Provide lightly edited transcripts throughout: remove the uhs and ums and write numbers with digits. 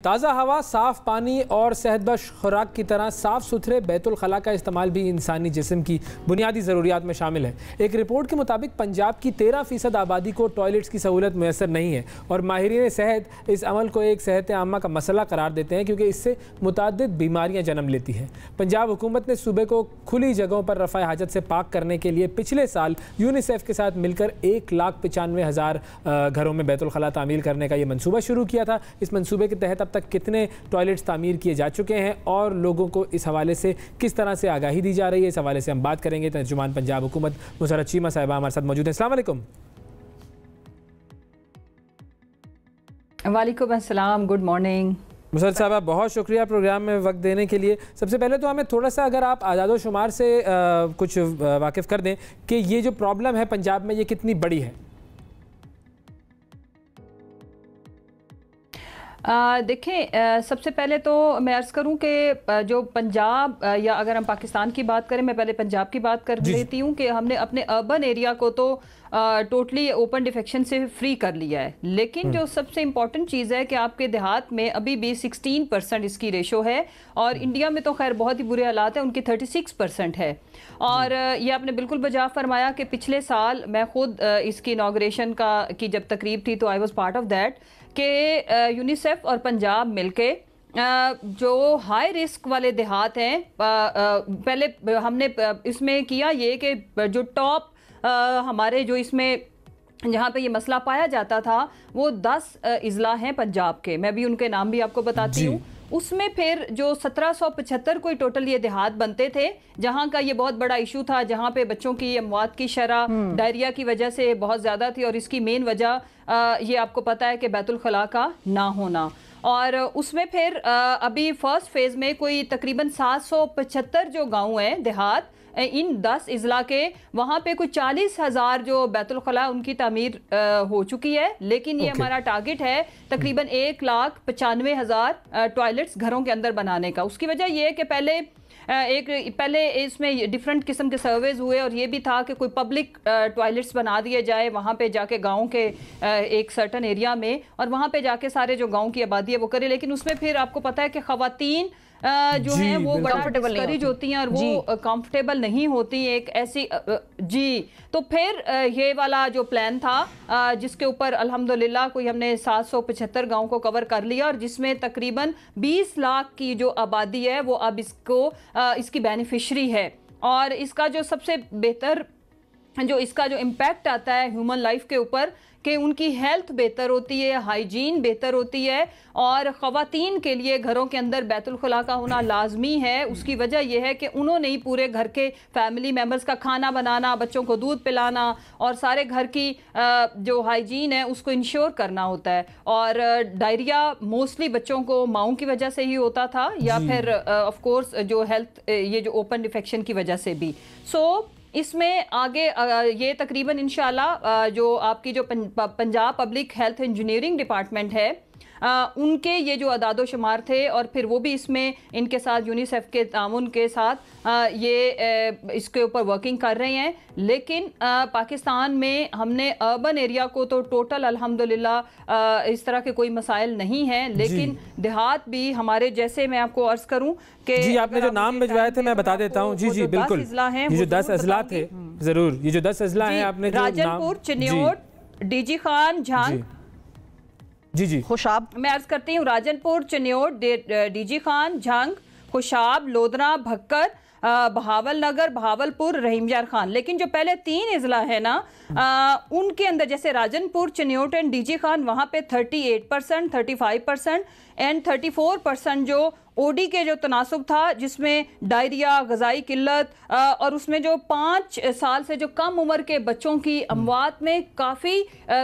تازہ ہوا، صاف پانی اور صحت بخش خوراک کی طرح صاف ستھرے بیت الخلاء کا استعمال بھی انسانی جسم کی بنیادی ضروریات میں شامل ہے۔ ایک رپورٹ کے مطابق پنجاب کی 13% آبادی کو ٹوائلٹس کی سہولت میسر نہیں ہے، اور ماہرین صحت اس عمل کو ایک صحت عامہ کا مسئلہ قرار دیتے ہیں کیونکہ اس سے متعدد بیماریاں جنم لیتی ہیں۔ پنجاب حکومت نے صوبے کو کھلی جگہوں پر رفع حاجت سے پاک کرنے کے لیے پچھلے سال یونیسیف کے ساتھ مل کر 1,95,000 گھروں میں بیت الخلاء تعمیر کرنے کا یہ منصوبہ شروع کیا تھا۔ اس منصوبے کے تحت اب تک کتنے ٹوائلٹس تعمیر کیے جا چکے ہیں اور لوگوں کو اس حوالے سے کس طرح سے آگاہی دی جا رہی ہے، اس حوالے سے ہم بات کریں گے۔ ترجمان پنجاب حکومت مسرت چیمہ صاحبہ ہمارے ساتھ موجود ہیں۔ السلام علیکم۔ وعلیکم السلام، گڈ مارننگ۔ مسرت صاحبہ بہت شکریہ پروگرام میں وقت دینے کے لیے۔ سب سے پہلے تو ہمیں تھوڑا سا اگر آپ اعداد و شمار سے کچھ واقف کر دیں کہ یہ جو پرابلم ہے پنجاب میں یہ کتنی بڑی ہے؟ دیکھیں، سب سے پہلے تو میں عرض کروں کہ جو پنجاب یا اگر ہم پاکستان کی بات کریں، میں پہلے پنجاب کی بات کر لیتی ہوں کہ ہم نے اپنے اربن ایریا کو تو ٹوٹلی اوپن ڈیفیکشن سے فری کر لیا ہے، لیکن جو سب سے امپورٹنٹ چیز ہے کہ آپ کے دیہات میں ابھی بھی 16% اس کی ریشو ہے، اور انڈیا میں تو خیر بہت ہی برے حالات ہیں، ان کی 36% ہے۔ اور یہ آپ نے بالکل بجا فرمایا کہ پچھلے سال میں خود اس کی انوگریشن کی جب تقریب تھی تو I was part of that, کہ یونیسیف اور پنجاب مل کے جو ہائی رسک والے دیہات ہیں، پہلے ہم نے اس میں کیا یہ کہ جو ٹاپ ہمارے جو اس میں جہاں پہ یہ مسئلہ پایا جاتا تھا وہ 10 اضلاع ہیں پنجاب کے، میں بھی ان کے نام بھی آپ کو بتاتی ہوں۔ اس میں پھر جو 1775 کوئی ٹوٹل یہ دیہات بنتے تھے جہاں کا یہ بہت بڑا ایشو تھا، جہاں پہ بچوں کی اموات کی شرح ڈائریا کی وجہ سے بہت زیادہ تھی، اور اس کی مین وجہ یہ آپ کو پتا ہے کہ بیت الخلاء کا نہ ہونا۔ اور اس میں پھر ابھی فرسٹ فیز میں کوئی تقریباً 775 جو گاؤں ہیں دیہات ان 10 اضلاع کے، وہاں پہ کوئی 40,000 جو بیت الخلاء ان کی تعمیر ہو چکی ہے، لیکن یہ ہمارا ٹارگٹ ہے تقریباً 1,95,000 ٹوائلٹس گھروں کے اندر بنانے کا۔ اس کی وجہ یہ ہے کہ پہلے اس میں ڈیفرنٹ قسم کے سرویز ہوئے، اور یہ بھی تھا کہ کوئی پبلک ٹوائلٹس بنا دیے جائے وہاں پہ جا کے گاؤں کے ایک سرٹن ایریا میں، اور وہاں پہ جا کے سارے جو گاؤں کی آبادی ہے وہ کرے، لیکن اس میں پھر آپ کو پتہ ہے کہ خواتین جو ہیں وہ بڑا ڈسکریج ہوتی ہیں اور وہ کمفرٹیبل نہیں ہوتی ایک ایسی تو پھر یہ والا جو پلان تھا جس کے اوپر الحمدللہ کوئی ہم نے 775 گاؤں کو کور کر لیا، اور جس میں تقریباً 20 لاکھ کی جو آبادی ہے وہ اب اس کی بینیفیشری ہے۔ اور اس کا جو سب سے بہتر اس کا جو امپیکٹ آتا ہے ہیومن لائف کے اوپر کہ ان کی ہیلتھ بہتر ہوتی ہے، ہائیجین بہتر ہوتی ہے، اور خواتین کے لیے گھروں کے اندر بیت الخلاء کا ہونا لازمی ہے۔ اس کی وجہ یہ ہے کہ انہوں نے ہی پورے گھر کے فیملی ممبرز کا کھانا بنانا، بچوں کو دودھ پلانا، اور سارے گھر کی جو ہائیجین ہے اس کو انشور کرنا ہوتا ہے۔ اور ڈائریا موسٹلی بچوں کو ماؤں کی وجہ سے ہی ہوتا تھا، یا پھر آف کورس جو ہیلتھ یہ جو اوپن ڈیفیکشن کی وجہ سے بھی۔ اس میں آگے یہ تقریباً انشاءاللہ جو آپ کی جو Punjab public health engineering department ہے ان کے یہ جو اعداد و شمار تھے، اور پھر وہ بھی اس میں ان کے ساتھ یونیسیف کے تعاون کے ساتھ یہ اس کے اوپر ورکنگ کر رہے ہیں۔ لیکن پاکستان میں ہم نے اربن ایریا کو تو ٹوٹل الحمدللہ اس طرح کے کوئی مسائل نہیں ہیں، لیکن دیہات بھی ہمارے جیسے میں آپ کو عرض کروں کہ آپ نے جو نام بھجوائے تھے میں بتا دیتا ہوں۔ جی بالکل، یہ جو 10 اضلاع تھے، ضرور یہ جو 10 اضلاع ہیں آپ نے راجن پور، چنیوٹ، ڈی جی خان، جھانگ، خوشاب، میں عرض کرتی ہوں راجن پور، چنیوٹ، ڈی جی خان، جھانگ، خوشاب، لودھنا، بھکر، بہاول نگر، بہاول پور، رحیم یار خان۔ لیکن جو پہلے 3 اضلاع ہیں نا ان کے اندر جیسے Rajanpur, Chiniot and D G Khan, وہاں پہ 38%، 35% اینڈ 34% جو او ڈی کے جو تناسب تھا، جس میں ڈائریا، غذائی قلت، اور اس میں جو 5 سال سے جو کم عمر کے بچوں کی اموات میں کافی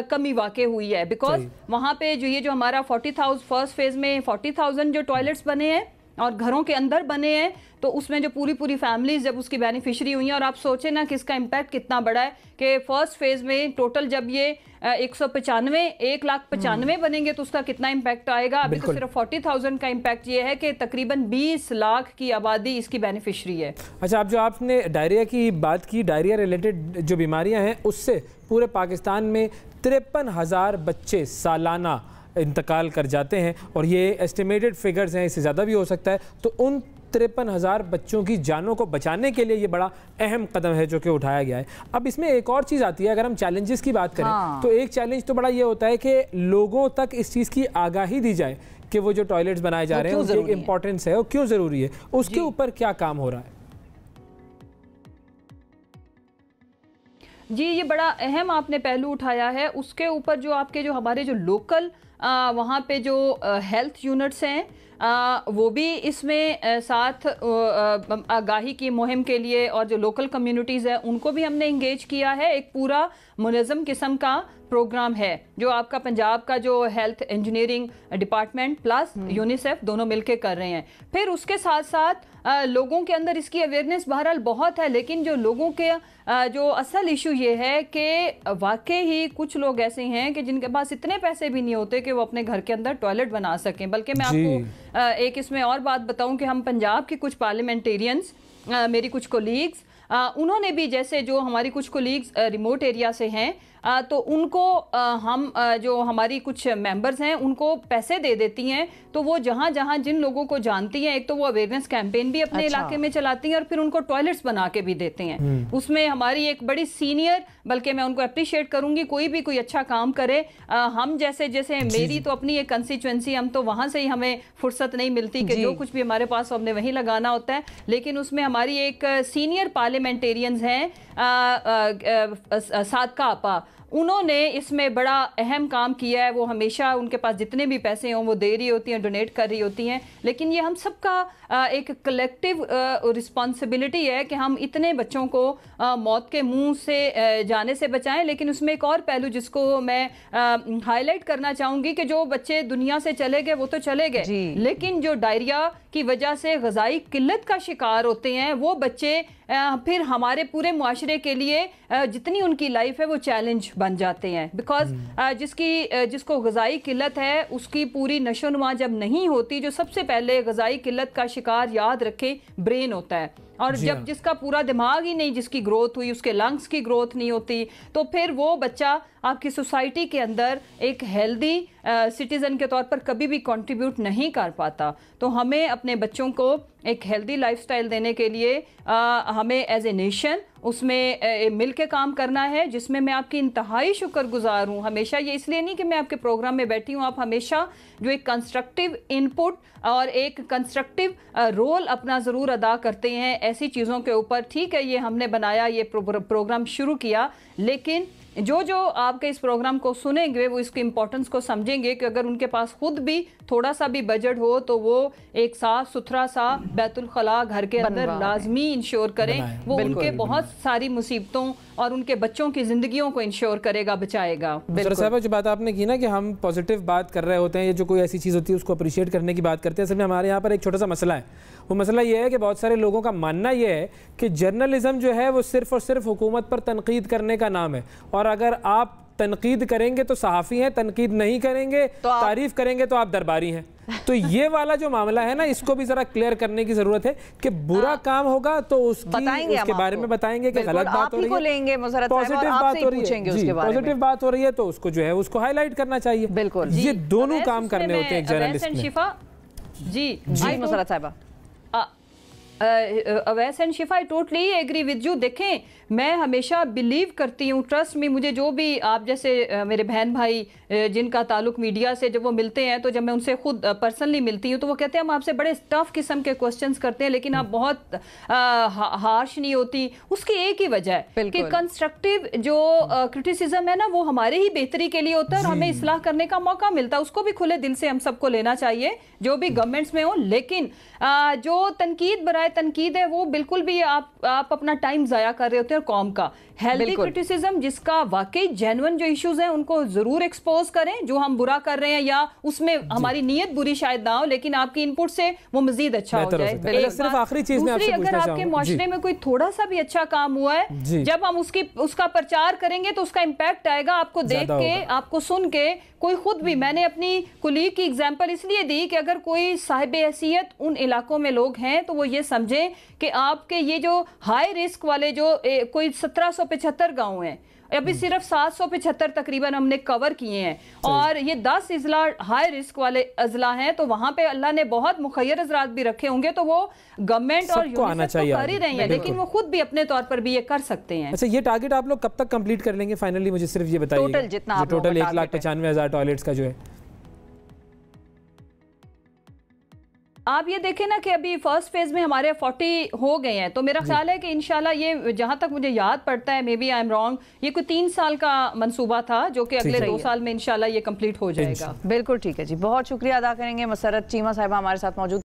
کمی واقع ہوئی ہے، بیکاز وہاں پہ جو یہ جو ہمارا 40,000 فرسٹ فیز میں 40,000 جو ٹوائلٹس بنے ہیں اور گھروں کے اندر بنے ہیں، تو اس میں جو پوری فیملیز جب اس کی بینیفیشری ہوئی ہیں، اور آپ سوچیں نا کہ اس کا امپیکٹ کتنا بڑا ہے کہ فرسٹ فیز میں ٹوٹل جب یہ 1,95,000 بنیں گے تو اس کا کتنا امپیکٹ آئے گا۔ ابھی تو صرف 40,000 کا امپیکٹ یہ ہے کہ تقریباً 20 لاکھ کی آبادی اس کی بینیفیشری ہے۔ اچھا، اب جو آپ نے ڈائریا کی بات کی، ڈائریا ریلیٹڈ جو بیماریاں ہیں اس سے پورے پاکستان میں 53,000 بچے سالانہ انتقال کر جاتے ہیں، اور یہ ایسٹیمیٹڈ فگرز ہیں، اس سے زیادہ بھی ہو سکتا ہے. تو ان 53,000 بچوں کی جانوں کو بچانے کے لیے یہ بڑا اہم قدم ہے جو کہ اٹھایا گیا ہے. اب اس میں ایک اور چیز آتی ہے، اگر ہم چیلنجز کی بات کریں تو ایک چیلنج تو بڑا یہ ہوتا ہے کہ لوگوں تک اس چیز کی آگاہی دی جائے کہ وہ جو ٹوائلٹس بنائے جا رہے ہیں ان کی ایک امپورٹنس ہے اور کیوں ضروری ہے، اس کے اوپر کیا کام ہو رہا ہے؟ جی یہ بڑا اہم آپ نے پہلو اٹھایا ہے. اس کے اوپر جو آپ کے جو ہمارے جو لوکل وہاں پہ جو ہیلتھ یونٹس ہیں وہ بھی اس میں ساتھ آگاہی کی مہم کے لیے، اور جو لوکل کمیونٹیز ہیں ان کو بھی ہم نے انگیج کیا ہے. ایک پورا منظم قسم کا پروگرام ہے جو آپ کا پنجاب کا جو health engineering department plus UNICEF دونوں مل کے کر رہے ہیں. پھر اس کے ساتھ ساتھ لوگوں کے اندر اس کی اویئرنیس بہرحال بہت ہے، لیکن جو لوگوں کے جو اصل ایشو یہ ہے کہ واقعی ہی کچھ لوگ ایسے ہیں کہ جن کے پاس اتنے پیسے بھی نہیں ہوتے کہ وہ اپنے گھر کے اندر ٹوائلٹ بنا سکیں. بلکہ میں آپ کو ایک اس میں اور بات بتاؤں کہ ہم پنجاب کی کچھ پارلیمنٹیرینز، میری کچھ کولیگز، انہوں نے بھی جیسے جو ہماری کچھ کولیگز ریموٹ ایریا سے ہیں تو ان کو ہم جو ہماری کچھ ممبرز ہیں ان کو پیسے دے دیتی ہیں، تو وہ جہاں جہاں جن لوگوں کو جانتی ہیں ایک تو وہ اویئرنیس کیمپین بھی اپنے علاقے میں چلاتی ہیں اور پھر ان کو ٹوائلٹس بنا کے بھی دیتے ہیں. اس میں ہماری ایک بڑی سینئر، بلکہ میں ان کو اپریشیٹ کروں گی، کوئی اچھا کام کرے. ہم جیسے میری تو اپنی ایک کنسٹیچوئنسی، ہم تو وہاں سے ہی ہمیں فرصت نہیں ملتی کہ جو کچھ بھی ہمارے پاس ہم نے وہیں لگانا ہوتا ہے. لیکن اس میں ہماری ایک سینئر پارلیمنٹیرینز ہیں صادقہ آپا، انہوں نے اس میں بڑا اہم کام کیا ہے. وہ ہمیشہ ان کے پاس جتنے بھی پیسے ہوں وہ دے رہی ہوتی ہیں، ڈونیٹ کر رہی ہوتی ہیں. لیکن یہ ہم سب کا ایک کلیکٹیو رسپانسبلٹی ہے کہ ہم اتنے بچوں کو موت کے منہ سے جانے سے بچائیں. لیکن اس میں ایک اور پہلو جس کو میں ہائی لائٹ کرنا چاہوں گی کہ جو بچے دنیا سے چلے گئے وہ تو چلے گئے، لیکن جو ڈائریا کی وجہ سے غذائی قلت کا شکار ہوتے ہیں وہ بچے پھر ہمارے پورے معاشرے کے لیے جتنی ان کی لائف ہے وہ چیلنج بن جاتے ہیں. بیکاز جس کو غذائی قلت ہے اس کی پوری نشو و نما جب نہیں ہوتی، جو سب سے پہلے غذائی قلت کا شکار یاد رکھے برین ہوتا ہے، اور جب جس کا پورا دماغ ہی نہیں، جس کی گروتھ ہوئی، اس کے لنگز کی گروتھ نہیں ہوتی، تو پھر وہ بچہ آپ کی سوسائٹی کے اندر ایک ہیلدی سٹیزن کے طور پر کبھی بھی کنٹریبیوٹ نہیں کر پاتا. تو ہمیں اپنے بچوں کو ایک ہیلدی لائف سٹائل دینے کے لیے ہمیں ایز اے نیشن اس میں مل کے کام کرنا ہے، جس میں آپ کی انتہائی شکر گزار ہوں. ہمیشہ یہ اس لیے نہیں کہ میں آپ کے پروگرام میں بیٹھی ہوں، آپ ہمیشہ جو ایک کنسٹرکٹیو انپٹ اور ایک کنسٹرکٹیو رول اپنا ضرور ادا کرتے ہیں ایسی چیزوں کے اوپر. ٹھیک ہے یہ ہم نے بنایا، یہ پروگرام شروع کیا، لیکن جو آپ کے اس پروگرام کو سنیں گے وہ اس کی امپورٹنس کو سمجھیں گے کہ اگر ان کے پاس خود بھی تھوڑا سا بھی بجٹ ہو تو وہ ایک صاف ستھرا سا بیت الخلاء گھر کے اندر لازمی انشور کریں. وہ ان کے بہت ساری مصیبتوں اور ان کے بچوں کی زندگیوں کو انشور کرے گا، بچائے گا. صاحبہ جو بات آپ نے کی نا کہ ہم پازیٹیو بات کر رہے ہوتے ہیں، یہ جو کوئی ایسی چیز ہوتی ہے اس کو اپریشیٹ کرنے کی بات کرتے ہیں. اصل میں ہمارے یہاں پر ایک چھوٹا سا مسئلہ ہے. وہ مسئلہ یہ ہے کہ بہت سارے لوگوں کا ماننا یہ ہے کہ جرنلزم جو ہے وہ صرف اور صرف حکومت پر تنقید کرنے کا نام ہے، اور اگر آپ تنقید کریں گے تو صحافی ہیں، تنقید نہیں کریں گے، تعریف کریں گے تو آپ درباری ہیں. تو یہ والا جو معاملہ ہے نا اس کو بھی ذرا کلیئر کرنے کی ضرورت ہے کہ برا کام ہوگا تو اس کے بارے میں بتائیں گے کہ غلط بات ہو رہی ہے، پازیٹیو بات ہو رہی ہے، پازیٹیو بات ہو رہی ہے تو اس کو جو ہے اس کو ہائی لائٹ کرنا چاہیے. بالکل یہ دونوں کام کرنے ہوتے ہیں ایک جرنلسٹ میں. جی مسرت صاحبہ، اویس اینڈ شفا، I totally agree with you. دیکھیں میں ہمیشہ بلیو کرتی ہوں، ٹرسٹ می، مجھے جو بھی آپ جیسے میرے بہن بھائی جن کا تعلق میڈیا سے جب وہ ملتے ہیں تو جب میں ان سے خود پرسنلی ملتی ہوں تو وہ کہتے ہیں ہم آپ سے بڑے ٹف قسم کے کوسچنز کرتے ہیں لیکن آپ بہت ہارش نہیں ہوتی. اس کی ایک ہی وجہ ہے کہ کنسٹرکٹیو جو کرٹیسزم ہے نا وہ ہمارے ہی بہتری کے لیے ہوتا ہے اور ہمیں اصلاح کرنے کا موقع ملتا ہے. اس کو بھی کھلے دل سے ہم سب کو لینا چاہیے جو بھی گورنمنٹس میں ہوں. لیکن جو تنقید برائے تنقید ہے وہ بالکل بھی آپ اپنا ٹائم ضائع کر رہے ہوتے ہیں. اور قوم کا ہیلدی کرٹیسزم جس کا واقعی جینون جو ایشوز ہیں ان کو ضرور ایکسپوز کریں. جو ہم برا کر رہے ہیں یا اس میں ہماری نیت بری شاید نہ ہو لیکن آپ کی انپٹ سے وہ مزید اچھا ہو جائے. صرف آخری چیز میں آپ سے پوچھنا چاہوں گا، اگر آپ کے معاشرے میں کوئی تھوڑا سا بھی اچھا کام ہوا ہے جب ہم اس کا پرچار کریں گے تو اس کا امپیکٹ آئے گا آپ کو دیکھ کے، آپ کو سن کے. کوئی خود بھی، میں نے اپنی کولیگ کی اگزامپل اس لیے دی کہ اگر کوئی صاحب حیثیت ان علاقوں میں لوگ ہیں تو وہ یہ سمجھیں کہ آپ کے یہ جو ہائی رسک والے جو کوئی 1775 گاؤں ہیں ابھی صرف 775 تقریباً ہم نے کور کیے ہیں، اور یہ 10 اضلاع ہائی رسک والے اضلاع ہیں، تو وہاں پہ اللہ نے بہت مخیر حضرات بھی رکھے ہوں گے، تو وہ گورنمنٹ اور یونیسیف تو کر ہی رہی ہیں، لیکن وہ خود بھی اپنے طور پر بھی یہ کر سکتے ہیں۔ اچھا، یہ ٹارگٹ آپ لوگ کب تک کمپلیٹ کر لیں گے فائنلی؟ مجھے صرف یہ بتائیے ٹوٹل جتنا ٹوٹل 1,95,000 ٹوائلٹس کا جو ہے۔ آپ یہ دیکھیں نا کہ ابھی فرسٹ فیز میں ہمارے 40 ہو گئے ہیں، تو میرا خیال ہے کہ انشاءاللہ یہ جہاں تک مجھے یاد پڑتا ہے، maybe I am wrong, یہ کوئی 3 سال کا منصوبہ تھا جو کہ اگلے 2 سال میں انشاءاللہ یہ کمپلیٹ ہو جائے گا۔ بالکل ٹھیک ہے جی، بہت شکریہ ادا کریں گے مسرت چیمہ صاحبہ ہمارے ساتھ موجود